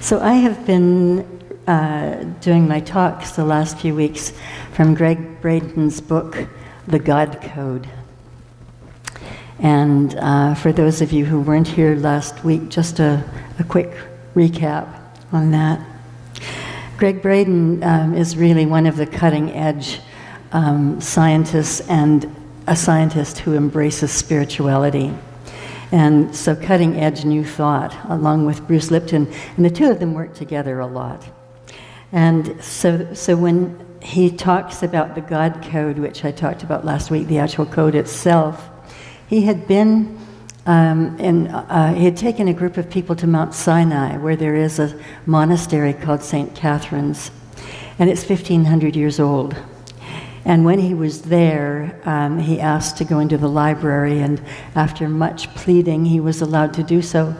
So I have been doing my talks the last few weeks from Gregg Braden's book, The God Code. And for those of you who weren't here last week, just a quick recap on that. Gregg Braden is really one of the cutting-edge scientists, and a scientist who embraces spirituality. And so cutting-edge new thought, along with Bruce Lipton, and the two of them work together a lot. And so when he talks about the God Code, which I talked about last week, the actual code itself, he had been he had taken a group of people to Mount Sinai, where there is a monastery called St. Catherine's, and it's 1,500 years old. And when he was there, he asked to go into the library, and after much pleading, he was allowed to do so.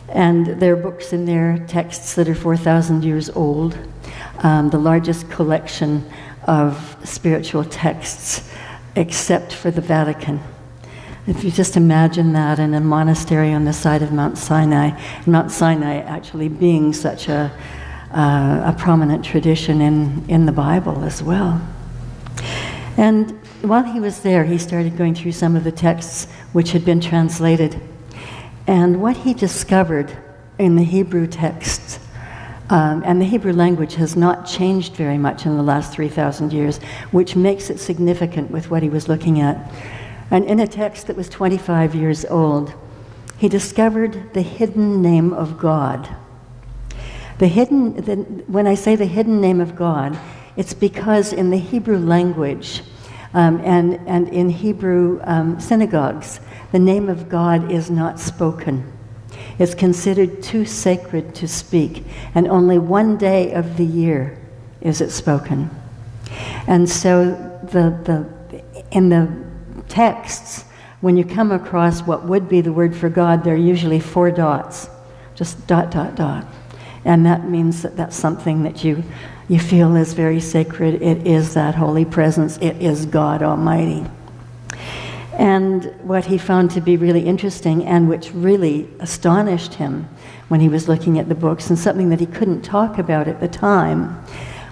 And there are books in there, texts that are 4,000 years old, the largest collection of spiritual texts, except for the Vatican. If you just imagine that in a monastery on the side of Mount Sinai actually being such a prominent tradition in the Bible as well. And while he was there, he started going through some of the texts which had been translated. And what he discovered in the Hebrew texts, and the Hebrew language has not changed very much in the last 3,000 years, which makes it significant with what he was looking at. And in a text that was 25 years old, he discovered the hidden name of God. When I say the hidden name of God, it's because in the Hebrew language and in Hebrew synagogues, the name of God is not spoken. It's considered too sacred to speak, and only one day of the year is it spoken. And so in the texts, when you come across what would be the word for God, there are usually 4 dots, just dot, dot, dot. And that means that that's something that you feel is very sacred. It is that holy presence. It is God Almighty. And what he found to be really interesting, and which really astonished him when he was looking at the books, and something that he couldn't talk about at the time,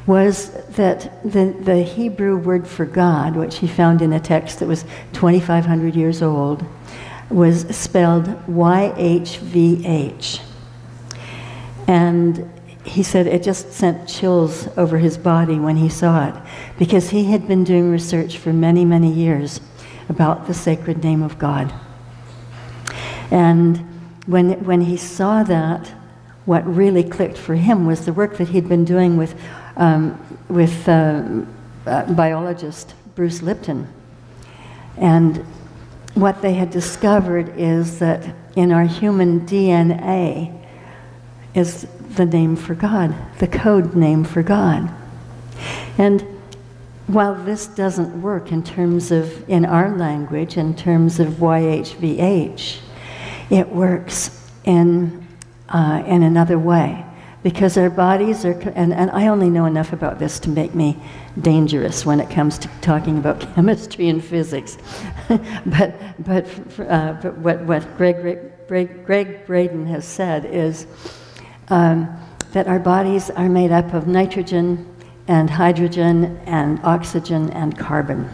was that the Hebrew word for God, which he found in a text that was 2,500 years old, was spelled YHVH. And he said it just sent chills over his body when he saw it, because he had been doing research for many, many years about the sacred name of God. And when he saw that, what really clicked for him was the work that he'd been doing with biologist Bruce Lipton. And what they had discovered is that in our human DNA is the name for God, the code name for God. And while this doesn't work in our language, in terms of YHVH, it works in another way. Because our bodies are, and I only know enough about this to make me dangerous when it comes to talking about chemistry and physics. but what Gregg Braden has said is that our bodies are made up of nitrogen and hydrogen and oxygen and carbon.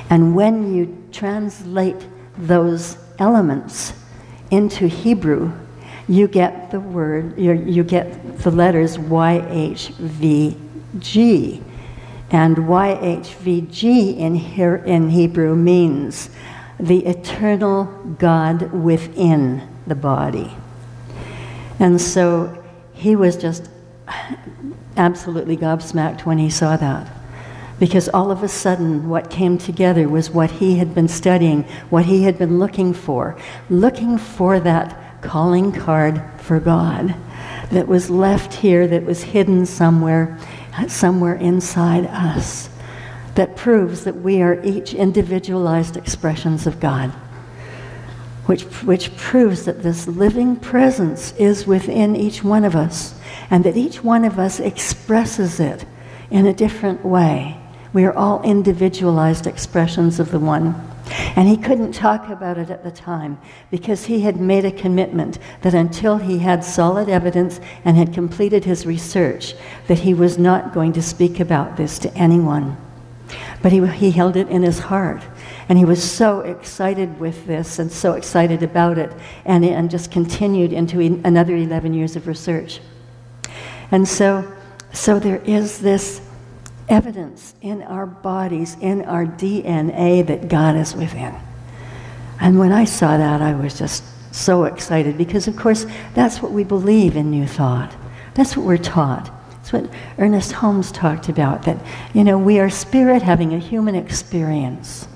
And when you translate those elements into Hebrew, you get the word, you get the letters YHVG. And YHVG in Hebrew means the eternal God within the body. And so he was just absolutely gobsmacked when he saw that. Because all of a sudden, what came together was what he had been studying, what he had been looking for that calling card for God that was left here, that was hidden somewhere inside us, that proves that we are each individualized expressions of God, which proves that this living presence is within each one of us, and that each one of us expresses it in a different way. We are all individualized expressions of the one. And he couldn't talk about it at the time because he had made a commitment that until he had solid evidence and had completed his research, that he was not going to speak about this to anyone. But he held it in his heart. And he was so excited with this and so excited about it, and just continued into another 11 years of research. And so there is this evidence in our bodies, in our DNA, that God is within. And when I saw that, I was just so excited because, of course, that's what we believe in New Thought. That's what we're taught. That's what Ernest Holmes talked about, that, we are spirit having a human experience.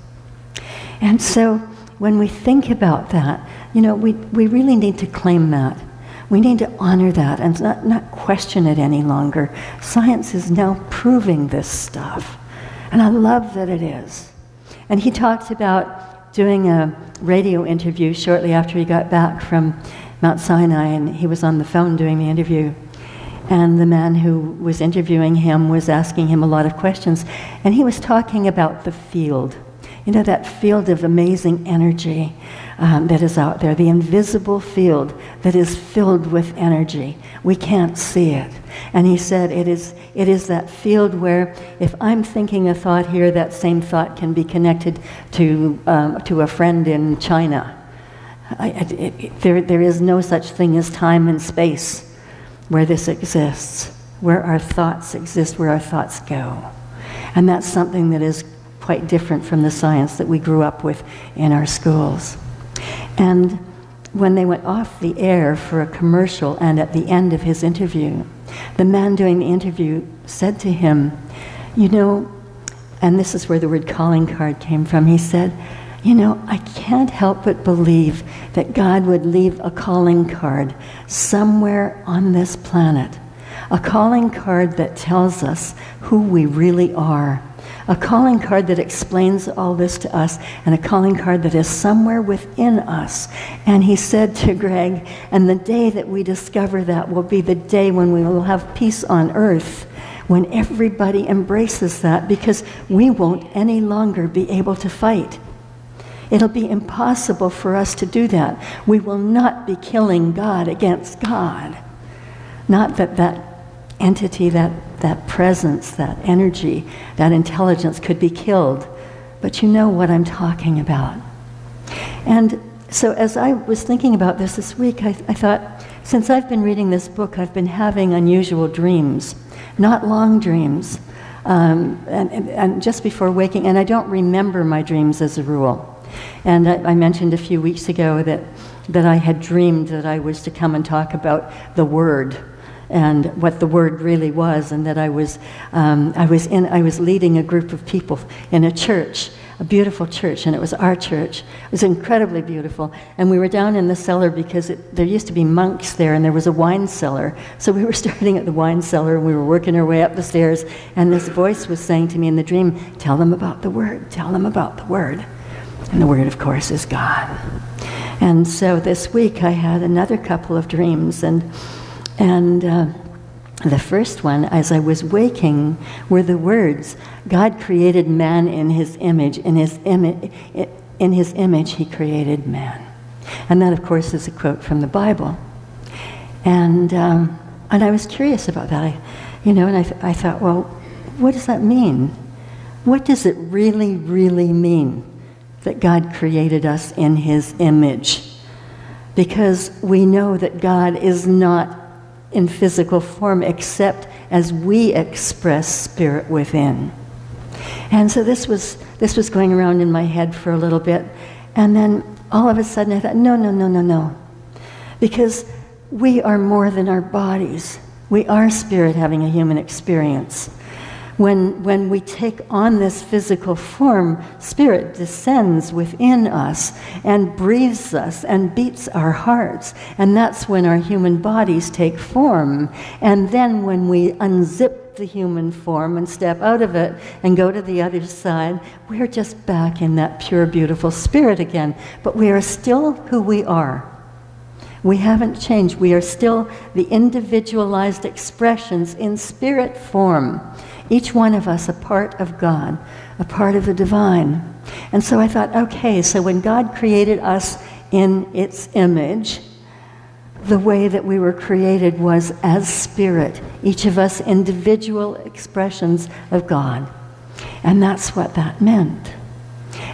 And so when we think about that, we really need to claim that. We need to honor that and not question it any longer. Science is now proving this stuff. And I love that it is. And he talked about doing a radio interview shortly after he got back from Mount Sinai, and he was on the phone doing the interview. And the man who was interviewing him was asking him a lot of questions. And he was talking about the field. That field of amazing energy that is out there, the invisible field that is filled with energy. We can't see it. And he said it is that field where if I'm thinking a thought here, that same thought can be connected to a friend in China. There is no such thing as time and space where this exists, where our thoughts exist, where our thoughts go. And that's something that is quite different from the science that we grew up with in our schools. And when they went off the air for a commercial, and at the end of his interview, the man doing the interview said to him, and this is where the word calling card came from, he said, I can't help but believe that God would leave a calling card somewhere on this planet, a calling card that tells us who we really are. A calling card that explains all this to us, and a calling card that is somewhere within us. And he said to Gregg, and the day that we discover that will be the day when we will have peace on earth, when everybody embraces that, because we won't any longer be able to fight. It'll be impossible for us to do that. We will not be killing God against God. Not that entity, that presence, that energy, that intelligence could be killed. But you know what I'm talking about. And so as I was thinking about this week, I thought, since I've been reading this book, I've been having unusual dreams, not long dreams, and just before waking, and I don't remember my dreams as a rule. And I mentioned a few weeks ago that I had dreamed that I was to come and talk about the Word, and what the Word really was, and that I was leading a group of people in a church, a beautiful church, and it was our church. It was incredibly beautiful, and we were down in the cellar because there used to be monks there, and there was a wine cellar. So we were starting at the wine cellar, and we were working our way up the stairs, and this voice was saying to me in the dream, "Tell them about the Word, tell them about the Word." And the Word, of course, is God. And so this week I had another couple of dreams, and the first one, as I was waking, were the words, God created man in his image. In his image he created man. And that, of course, is a quote from the Bible. And I was curious about that. I thought, well, what does that mean? What does it really, really mean that God created us in his image? Because we know that God is not in physical form except as we express spirit within. And so this was going around in my head for a little bit, and then all of a sudden I thought, no. Because we are more than our bodies. We are spirit having a human experience. When we take on this physical form, spirit descends within us and breathes us and beats our hearts. And that's when our human bodies take form. And then when we unzip the human form and step out of it and go to the other side, we're just back in that pure, beautiful spirit again. But we are still who we are. We haven't changed. We are still the individualized expressions in spirit form, Each one of us a part of God, a part of the divine. And so I thought, okay, so when God created us in its image, the way that we were created was as spirit, each of us individual expressions of God. And that's what that meant.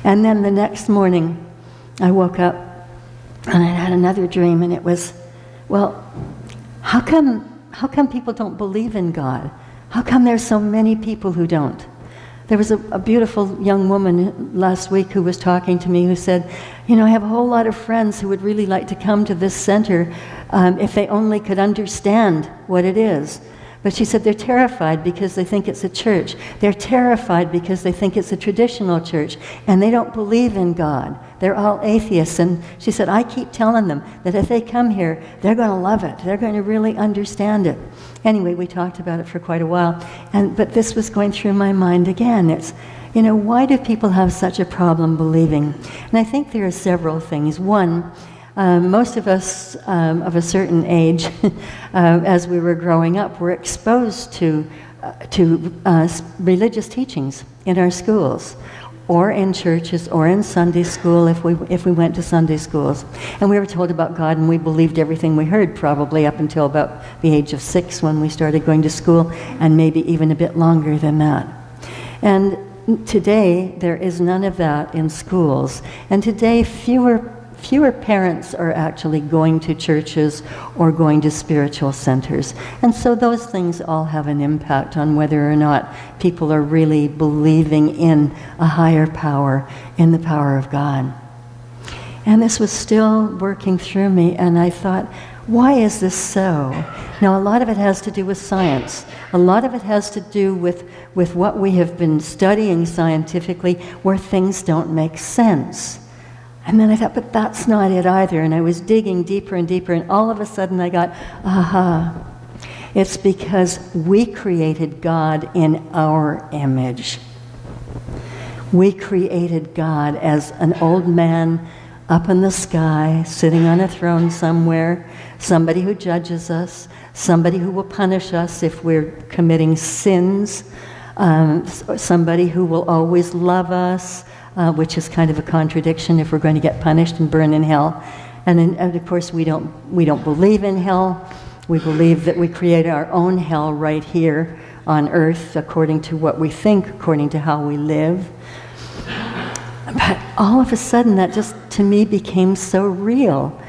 And then the next morning, I woke up and I had another dream, and it was, well, how come people don't believe in God? How come there's so many people who don't? There was a beautiful young woman last week who was talking to me who said, you know, I have a whole lot of friends who would really like to come to this center if they only could understand what it is. But she said they're terrified because they think it's a church. They're terrified because they think it's a traditional church, and they don't believe in God. They're all atheists. And she said, I keep telling them that if they come here, they're going to love it. They're going to really understand it. Anyway, we talked about it for quite a while, but this was going through my mind again. It's, you know, why do people have such a problem believing? And I think there are several things. One, most of us of a certain age, as we were growing up, were exposed to religious teachings in our schools, or in churches, or in Sunday school if we went to Sunday schools. And we were told about God, and we believed everything we heard, probably up until about the age of 6 when we started going to school, and maybe even a bit longer than that. And today, there is none of that in schools. And today, fewer parents are actually going to churches or going to spiritual centers. And so those things all have an impact on whether or not people are really believing in a higher power, in the power of God. And this was still working through me, and I thought, why is this so? Now, a lot of it has to do with science. A lot of it has to do with what we have been studying scientifically, where things don't make sense. And then I thought, but that's not it either. And I was digging deeper and deeper, and all of a sudden I got, aha. It's because we created God in our image. We created God as an old man up in the sky, sitting on a throne somewhere, somebody who judges us, somebody who will punish us if we're committing sins, somebody who will always love us, which is kind of a contradiction if we're going to get punished and burn in hell. And of course, we don't believe in hell. We believe that we create our own hell right here on earth according to what we think, according to how we live. But all of a sudden, that just, to me, became so real.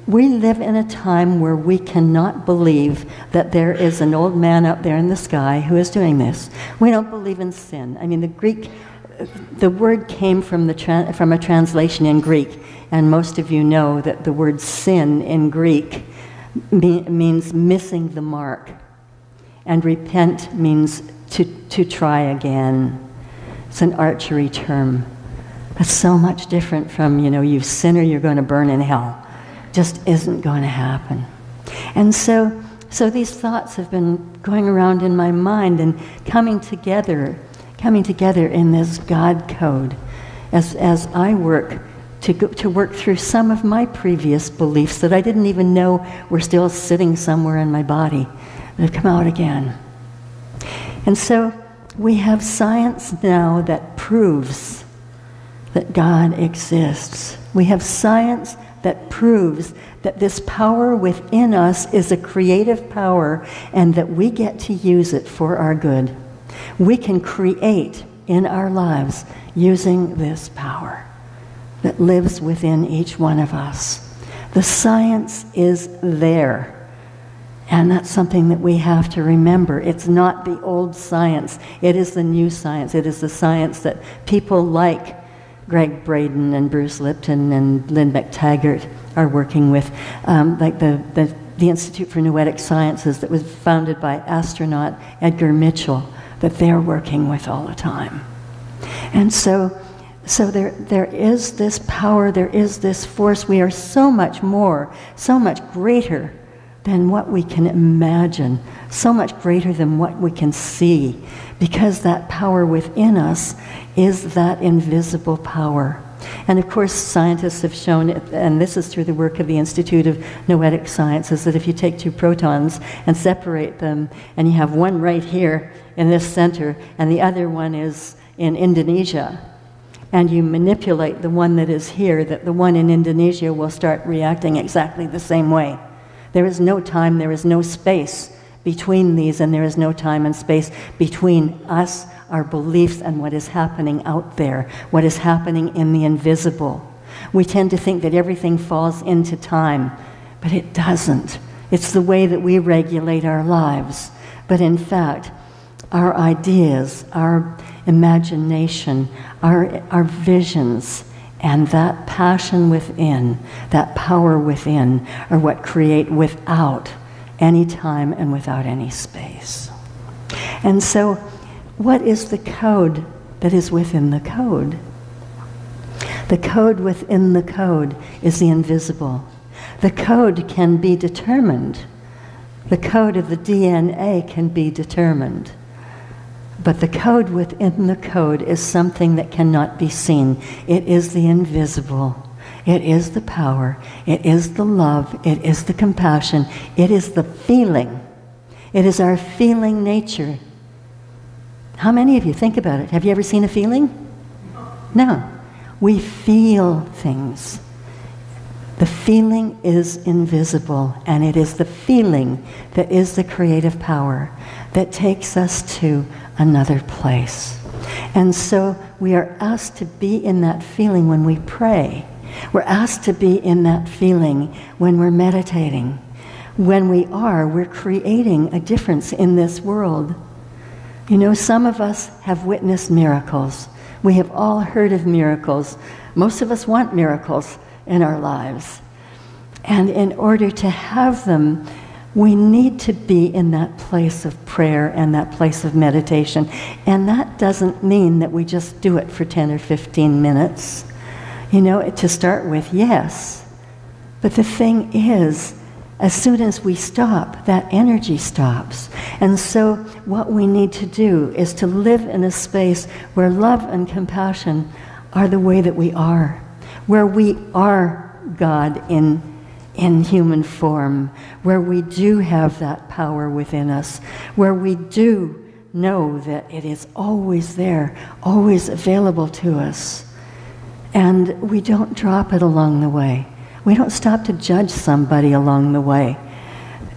We live in a time where we cannot believe that there is an old man up there in the sky who is doing this. We don't believe in sin. I mean, the word came from a translation in Greek, and most of you know that the word sin in Greek means missing the mark, and repent means to try again. It's an archery term. That's so much different from, you sinner, you're going to burn in hell. Just isn't going to happen. And so these thoughts have been going around in my mind and coming together in this God code as I work to work through some of my previous beliefs that I didn't even know were still sitting somewhere in my body that have come out again. And so we have science now that proves that God exists. We have science that proves that this power within us is a creative power and that we get to use it for our good. We can create in our lives using this power that lives within each one of us. The science is there. And that's something that we have to remember. It's not the old science. It is the new science. It is the science that people like Gregg Braden and Bruce Lipton and Lynn McTaggart are working with, like the Institute for Noetic Sciences that was founded by astronaut Edgar Mitchell, that they're working with all the time. And so there is this power, there is this force. We are so much more, so much greater than what we can imagine, so much greater than what we can see, because that power within us is that invisible power And of course, scientists have shown, and this is through the work of the Institute of Noetic Sciences, that if you take two protons and separate them, and you have one right here in this center, and the other one is in Indonesia, and you manipulate the one that is here, that the one in Indonesia will start reacting exactly the same way. There is no time, there is no space between these, and there is no time and space between us, our beliefs, and what is happening out there, what is happening in the invisible. We tend to think that everything falls into time, but it doesn't. It's the way that we regulate our lives. But in fact, our ideas, our imagination, our visions, and that passion within, that power within, are what create without any time and without any space. And so, what is the code that is within the code? The code within the code is the invisible. The code can be determined. The code of the DNA can be determined. But the code within the code is something that cannot be seen. It is the invisible. It is the power. It is the love. It is the compassion. It is the feeling. It is our feeling nature. How many of you think about it? Have you ever seen a feeling? No. We feel things. The feeling is invisible, and it is the feeling that is the creative power that takes us to another place. And so we are asked to be in that feeling when we pray. We're asked to be in that feeling when we're meditating. When we are, we're creating a difference in this world. You know, some of us have witnessed miracles. We have all heard of miracles. Most of us want miracles in our lives. And in order to have them, we need to be in that place of prayer and that place of meditation. And that doesn't mean that we just do it for 10 or 15 minutes. You know, to start with, yes. But the thing is, as soon as we stop, that energy stops. And so what we need to do is to live in a space where love and compassion are the way that we are, where we are God in human form, where we do have that power within us, where we do know that it is always there, always available to us. And we don't drop it along the way. We don't stop to judge somebody along the way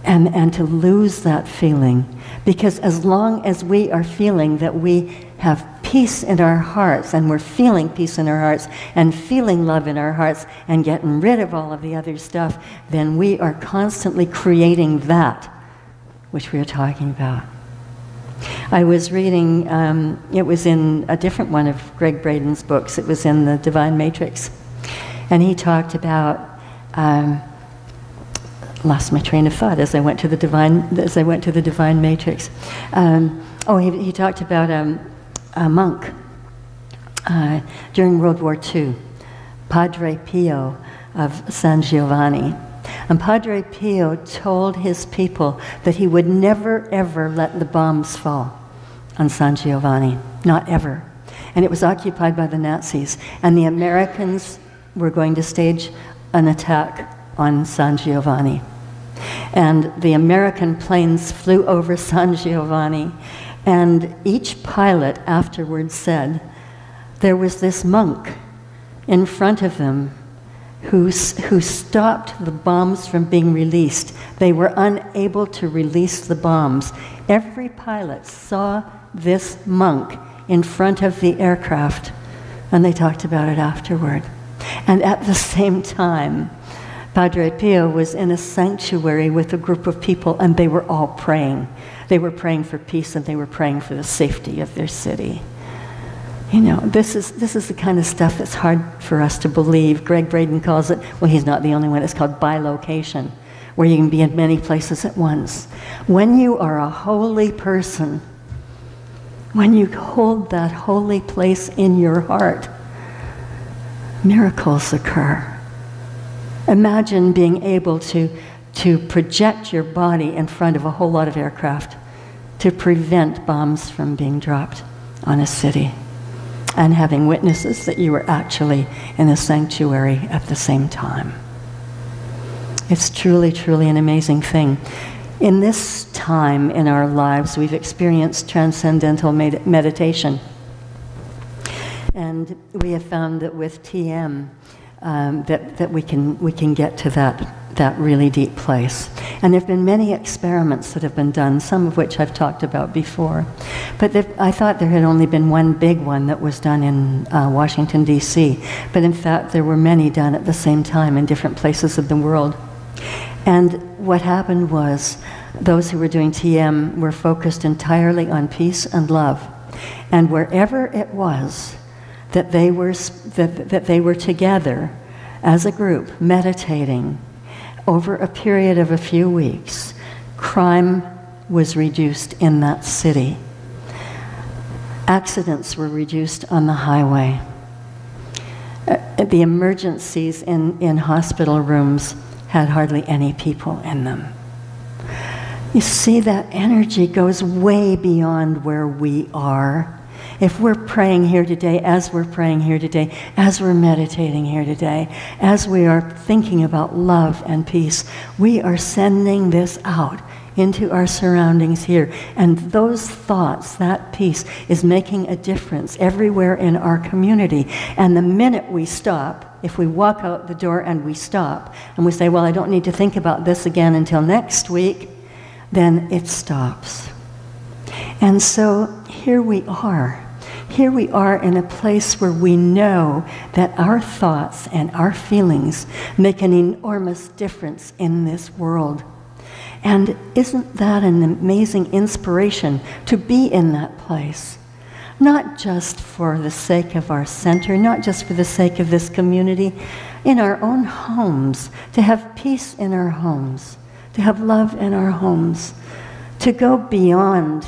and to lose that feeling. Because as long as we are feeling that we have peace in our hearts, and we're feeling peace in our hearts, and feeling love in our hearts, and getting rid of all of the other stuff, then we are constantly creating that which we are talking about. I was reading, it was in a different one of Gregg Braden's books. It was in the Divine Matrix. And he talked about, lost my train of thought as I went to the Divine Matrix. He talked about a monk during World War II, Padre Pio of San Giovanni. And Padre Pio told his people that he would never, ever let the bombs fall on San Giovanni. Not ever. And it was occupied by the Nazis. And the Americans were going to stage an attack on San Giovanni. And the American planes flew over San Giovanni. And each pilot afterwards said, there was this monk in front of them who stopped the bombs from being released. They were unable to release the bombs. Every pilot saw this monk in front of the aircraft, and they talked about it afterward. And at the same time, Padre Pio was in a sanctuary with a group of people, and they were all praying. They were praying for peace, and they were praying for the safety of their city. You know, this is the kind of stuff that's hard for us to believe. Gregg Braden calls it, well, he's not the only one, it's called bilocation, where you can be in many places at once. When you are a holy person, when you hold that holy place in your heart, miracles occur. Imagine being able to project your body in front of a whole lot of aircraft to prevent bombs from being dropped on a city. and having witnesses that you were actually in a sanctuary at the same time. It's truly, truly an amazing thing. In this time in our lives, we've experienced transcendental meditation. And we have found that with TM, that we can get to that really deep place. And there have been many experiments that have been done, some of which I've talked about before. But I thought there had only been one big one that was done in Washington, D.C. But in fact, there were many done at the same time in different places of the world. And what happened was those who were doing TM were focused entirely on peace and love. And wherever it was that they were together as a group meditating over a period of a few weeks, crime was reduced in that city. Accidents were reduced on the highway. The emergencies in hospital rooms had hardly any people in them. You see, that energy goes way beyond where we are. If we're praying here today, as we're praying here today, as we're meditating here today, as we are thinking about love and peace, we are sending this out into our surroundings here. And those thoughts, that peace, is making a difference everywhere in our community. And the minute we stop, if we walk out the door and we stop, and we say, well, I don't need to think about this again until next week, then it stops. And so here we are. Here we are in a place where we know that our thoughts and our feelings make an enormous difference in this world. And isn't that an amazing inspiration to be in that place? Not just for the sake of our center, not just for the sake of this community, in our own homes, to have peace in our homes, to have love in our homes, to go beyond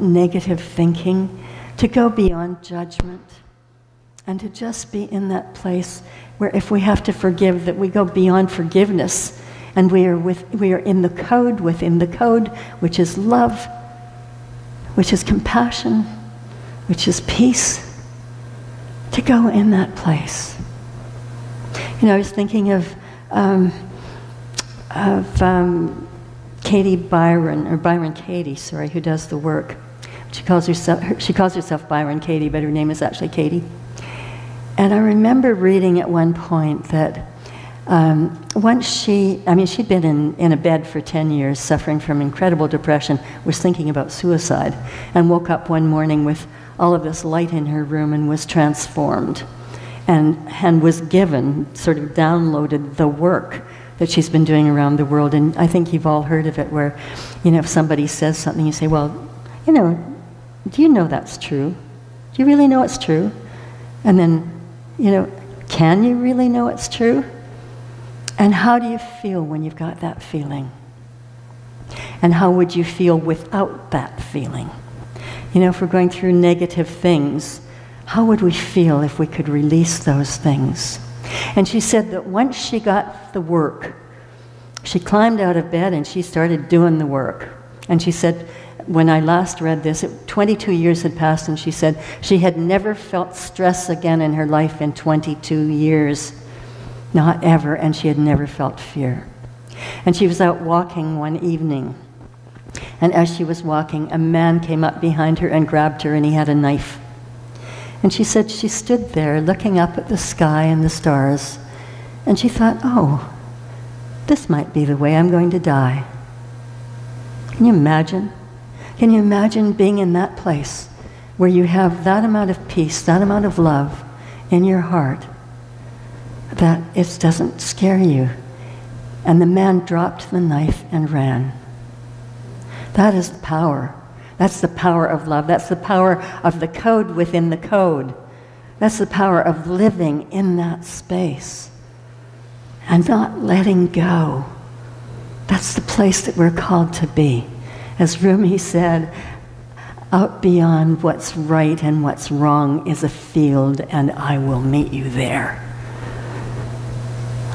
negative thinking, to go beyond judgment, and to just be in that place where if we have to forgive, that we go beyond forgiveness, and we are in the code within the code, which is love, which is compassion, which is peace, to go in that place. You know, I was thinking of Katie Byron, or Byron Katie, sorry, who does the work. She calls herself Byron Katie, but her name is actually Katie. And I remember reading at one point that once she'd been in a bed for 10 years, suffering from incredible depression, was thinking about suicide, and woke up one morning with all of this light in her room and was transformed, and was given, sort of downloaded the work that she's been doing around the world. And I think you've all heard of it, where, you know, if somebody says something, you say, well, you know, do you know that's true? Do you really know it's true? And then, you know, can you really know it's true? And how do you feel when you've got that feeling? And how would you feel without that feeling? You know, if we're going through negative things, how would we feel if we could release those things? And she said that once she got the work, she climbed out of bed and she started doing the work. And she said, when I last read this, 22 years had passed, and she said she had never felt stress again in her life in 22 years. Not ever, and she had never felt fear. And she was out walking one evening, and as she was walking, a man came up behind her and grabbed her, and he had a knife. And she said she stood there looking up at the sky and the stars, and she thought, oh, this might be the way I'm going to die. Can you imagine? Can you imagine being in that place where you have that amount of peace, that amount of love in your heart, that it doesn't scare you? And the man dropped the knife and ran. That is the power. That's the power of love. That's the power of the code within the code. That's the power of living in that space and not letting go. That's the place that we're called to be. As Rumi said, out beyond what's right and what's wrong is a field, and I will meet you there.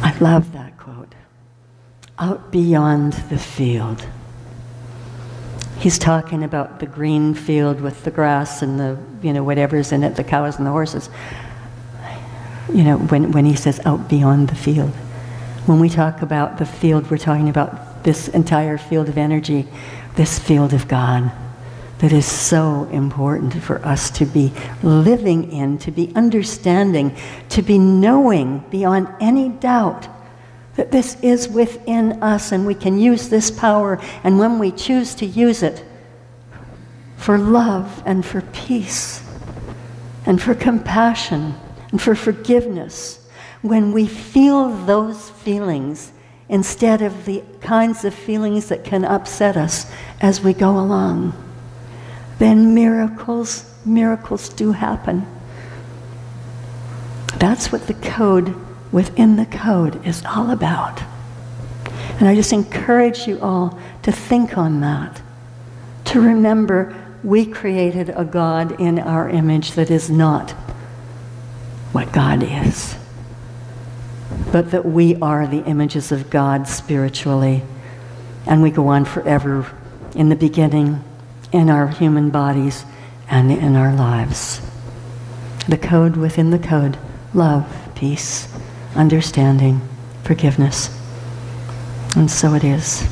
I love that quote. Out beyond the field. he's talking about the green field with the grass and the, whatever's in it, the cows and the horses. When he says out beyond the field. When we talk about the field, we're talking about this entire field of energy, this field of God that is so important for us to be living in, to be understanding, to be knowing beyond any doubt that this is within us and we can use this power, and when we choose to use it for love and for peace and for compassion and for forgiveness, when we feel those feelings instead of the kinds of feelings that can upset us as we go along, then miracles do happen. That's what the code within the code is all about. And I just encourage you all to think on that, to remember we created a God in our image that is not what God is, but that we are the images of God spiritually, and we go on forever in the beginning, in our human bodies, and in our lives. The code within the code: love, peace, understanding, forgiveness. And so it is.